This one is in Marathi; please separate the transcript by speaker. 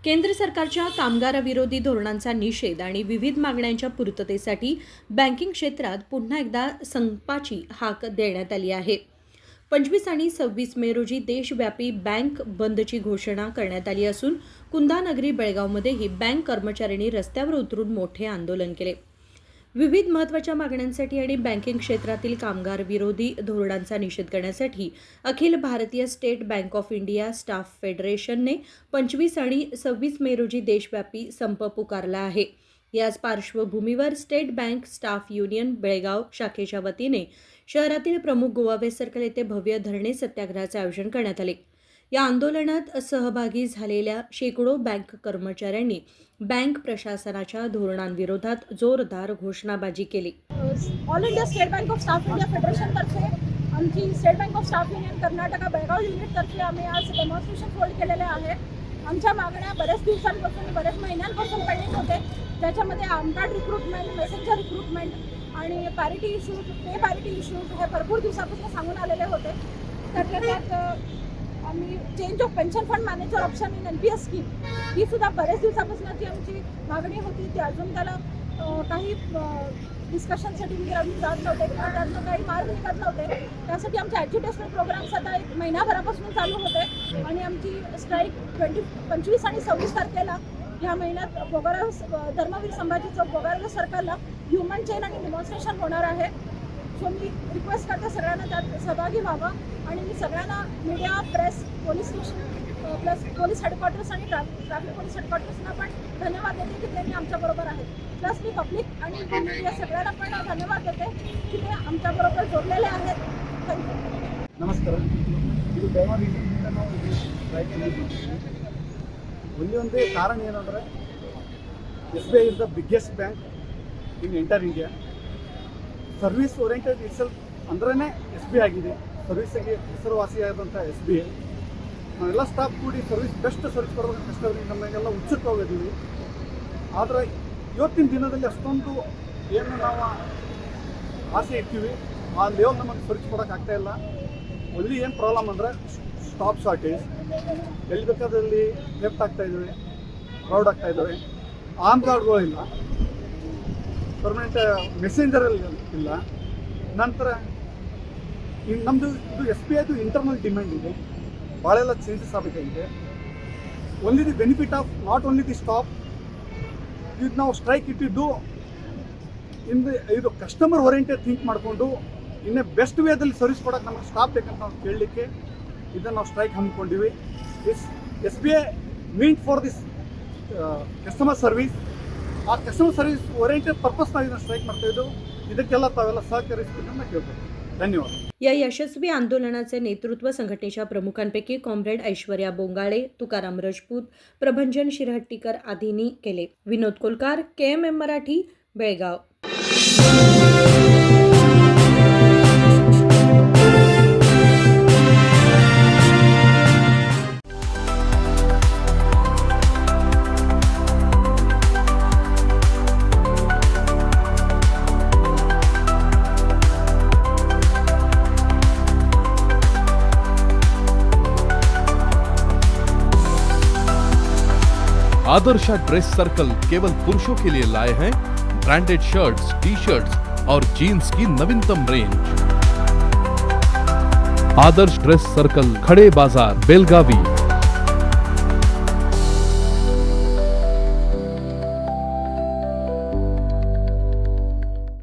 Speaker 1: केंद्र सरकारच्या कामगारविरोधी धोरणांचा निषेध आणि विविध मागण्यांच्या पूर्ततेसाठी बँकिंग क्षेत्रात पुन्हा एकदा संपाची हाक देण्यात आली आहे. 25 आणि 26 मे रोजी देशव्यापी बँक बंदची घोषणा करण्यात आली असून कुंदानगरी बेळगावमध्येही बँक कर्मचाऱ्यांनी रस्त्यावर उतरून मोठे आंदोलन केले. विविध महत्त्वाच्या मागण्यांसाठी आणि बँकिंग क्षेत्रातील कामगार विरोधी धोरणांचा निषेध करण्यासाठी Akhil Bharatiya State Bank of India staff फेडरेशनने 25 आणि 26 मे रोजी देशव्यापी संप पुकारला आहे. याच पार्श्वभूमीवर state bank staff union Belgaum शाखेच्या वतीने शहरातील प्रमुख गोवावे सर्कल येथे भव्य धरणे सत्याग्रहाचे आयोजन करण्यात आले. या आंदोलनात सहभागी झालेल्या शेकडो बँक कर्मचाऱ्यांनी बँक प्रशासनाच्या धोरणांविरोधात जोरदार घोषणाबाजी केली.
Speaker 2: All India State Bank of staff India फेडरेशनतर्फे आमची State Bank of staff union Karnataka Belgaum युनिटतर्फे आम्ही आज डेमॉन्स्ट्रेशन होल्ड केलेले आहे. आमच्या मागण्या बऱ्याच दिवसांपासून बऱ्याच महिन्यांपासून पेंडिंग होते. त्याच्यामध्ये आमदार रिक्रुटमेंट, मेसेंजर रिक्रुटमेंट आणि parity issues, pay parity issues हे भरपूर दिवसापासून सांगून आलेले होते. त्यात आम्ही change of pension fund manager option in NPS scheme ही सुद्धा बऱ्याच दिवसापासून आमची मागणी होती. ती अजून त्याला काही डिस्कशनसाठी आम्ही जात नव्हते किंवा त्यातनं काही मार्ग निघत नव्हते. त्यासाठी आमचे ॲज्युटेशनल प्रोग्राम्स आता एक महिनाभरापासून चालू होते आणि आमची स्ट्राईक 25 आणि 26 तारखेला ह्या महिन्यात बोगारा धर्मवीर संभाजी चौक बोगारा सर्कलला ह्युमन चेन आणि डेमॉन्स्ट्रेशन होणार आहे. सो मी रिक्वेस्ट करते सगळ्यांना त्यात सहभागी व्हावं आणि मी सगळ्यांना media, press, police station plus police headquarters आणि ट्रॅफिक पोलीस हेडक्वार्टर्सना पण धन्यवाद देते की त्यांनी आमच्याबरोबर आहेत. प्लस मी पब्लिक आणि मीडिया सगळ्यांना पण धन्यवाद देते की ते आमच्याबरोबर जोडलेले आहेत. थँक्यू.
Speaker 3: ನಮಸ್ಕಾರ. ಇದು ಬೆಳಗಾವಿ ಡಿಸ್ಟ್ರಿಕ್ಟಿಂದ ನಾವು ಸ್ಟ್ರೈಕಲ್ಲಿ ಒಂದೇ ಒಂದೇ ಕಾರಣ ಏನಂದರೆ SBI is the biggest bank in enter India. Service oriented itself ಅಂದ್ರೇ SBI ಆಗಿದೆ. ಸರ್ವಿಸ್ಗೆ ಹೆಸರುವಾಸಿಯಾದಂಥ SBI. ನಾವೆಲ್ಲ ಸ್ಟಾಫ್ ಕೂಡಿ ಬೆಸ್ಟ್ ಸರ್ವಿಸ್ ಕೊಡೋದು ಕಷ್ಟದಲ್ಲಿ ನಮಗೆಲ್ಲ ಉತ್ಸುಕ ಹೋಗಿದ್ದೀವಿ. ಆದರೆ ಇವತ್ತಿನ ದಿನದಲ್ಲಿ ಅಷ್ಟೊಂದು ಏನು ನಾವು ಆಸೆ ಇರ್ತೀವಿ ಆ ಲೆವೆಲ್ ನಮಗೆ ಸರ್ವಿಸ್ ಕೊಡೋಕ್ಕಾಗ್ತಾಯಿಲ್ಲ. ಒಲ್ಲಿ ಏನು ಪ್ರಾಬ್ಲಮ್ ಅಂದರೆ ಸ್ಟಾಪ್ ಶಾರ್ಟೇಜ್, ಎಲ್ಲಿ ಬೇಕಾದಲ್ಲಿ ಥೆಫ್ಟ್ ಆಗ್ತಾಯಿದ್ದಾವೆ, ಫ್ರಾಡ್ ಆಗ್ತಾಯಿದ್ದಾವೆ, ಆರ್ಮ್ ಕಾರ್ಡ್ಗಳಿಲ್ಲ, ಪರ್ಮನೆಂಟ್ ಮೆಸೆಂಜರಲ್ಲಿ ಇಲ್ಲ. ನಂತರ ನಮ್ಮದು ಇದು SBIದು ಇಂಟರ್ನಲ್ ಡಿಮ್ಯಾಂಡ್ ಇದೆ, ಭಾಳೆಲ್ಲ ಚೇಂಜಸ್ ಆಗಬೇಕಾಗಿದೆ. Only the benefit of not only the stop ಇದು ನಾವು ಸ್ಟ್ರೈಕ್ ಇಟ್ಟಿದ್ದು ಇದು ಕಸ್ಟಮರ್ ಓರಿಯೆಂಟೆಡ್ ಥಿಂಕ್ ಮಾಡಿಕೊಂಡು ಇನ್ನೇ ಬೆಸ್ಟ್ ವೇದಲ್ಲಿ ಸರ್ವಿಸ್ ಕೊಡೋಕೆ ನಮಗೆ ಸ್ಟಾಪ್ ಬೇಕಂತ ನಾವು ಕೇಳಲಿಕ್ಕೆ ಇದನ್ನು ನಾವು ಸ್ಟ್ರೈಕ್ ಹಮ್ಮಿಕೊಂಡಿವಿ. SBI mean for this customer service. ಆ ಕಸ್ಟಮರ್ ಸರ್ವಿಸ್ ಓರಿಯೆಂಟೆಡ್ ಪರ್ಪಸ್ ನಾವು ಇದನ್ನು ಸ್ಟ್ರೈಕ್ ಮಾಡ್ತಾಯಿದ್ದು. ಇದಕ್ಕೆಲ್ಲ ತಾವೆಲ್ಲ ಸಹಕರಿಸಬೇಕಂತ ಕೇಳ್ಬೋದು. धन्यवाद.
Speaker 1: या यशस्वी आंदोलनाचे नेतृत्व संघटनेच्या प्रमुखांपैकी कॉम्रेड ऐश्वर्या बोंगाळे, तुकाराम राजपूत, प्रभंजन शिरहट्टीकर आदींनी केले. विनोद कोलकार, KMM मराठी, बेळगाव.
Speaker 4: आदर्श ड्रेस सर्कल केवल पुरुषों के लिए लाए हैं ब्रांडेड शर्ट्स, टी-शर्ट्स और जीन्स की नवीनतम रेंज. आदर्श ड्रेस सर्कल, खड़े बाजार, बेलगावी.